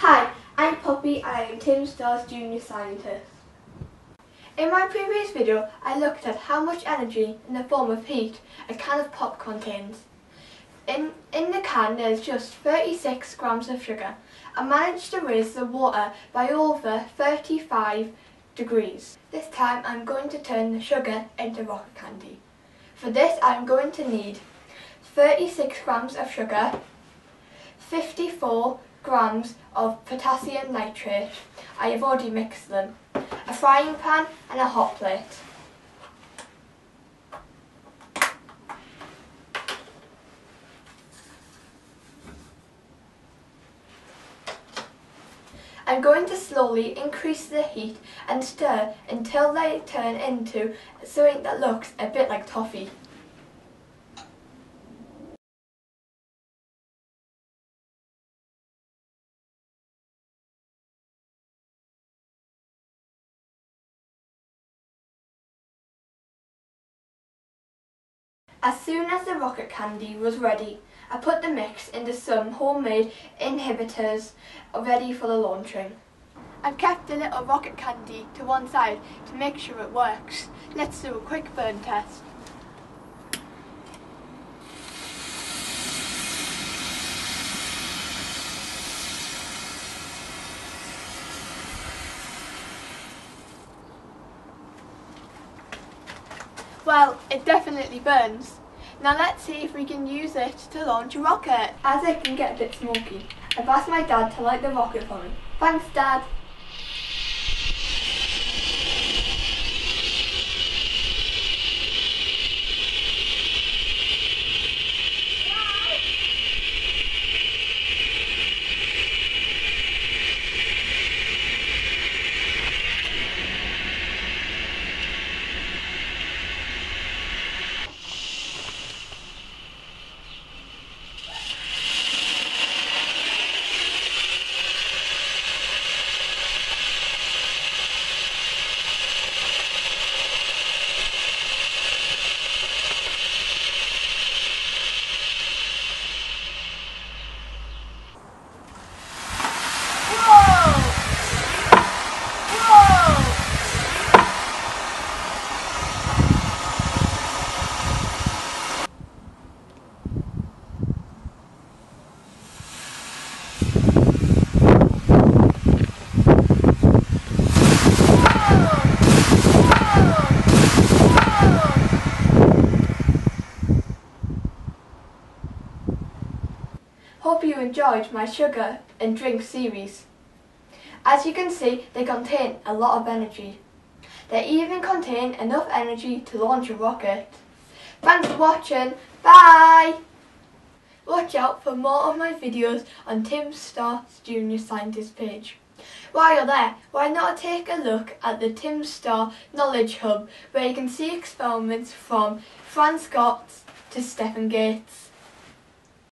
Hi, I'm Poppy and I am Timstar's junior scientist. In my previous video, I looked at how much energy in the form of heat a can of pop contains. In the can there's just 36 grams of sugar. I managed to raise the water by over 35 degrees. This time I'm going to turn the sugar into rocket candy. For this I'm going to need 36 grams of sugar, 54 grams of potassium nitrate, I have already mixed them, a frying pan and a hot plate. I'm going to slowly increase the heat and stir until they turn into something that looks a bit like toffee. As soon as the rocket candy was ready, I put the mix into some homemade inhibitors ready for the launching. I've kept the little rocket candy to one side to make sure it works. Let's do a quick burn test. Well, it definitely burns. Now let's see if we can use it to launch a rocket. As it can get a bit smoky, I've asked my dad to light the rocket for me. Thanks, Dad. Hope you enjoyed my sugar and drink series. As you can see, they contain a lot of energy. They even contain enough energy to launch a rocket. Thanks for watching. Bye! Watch out for more of my videos on Timstar's Junior Scientist page. While you're there, why not take a look at the Timstar Knowledge Hub, where you can see experiments from Franz Scott to Stephen Gates.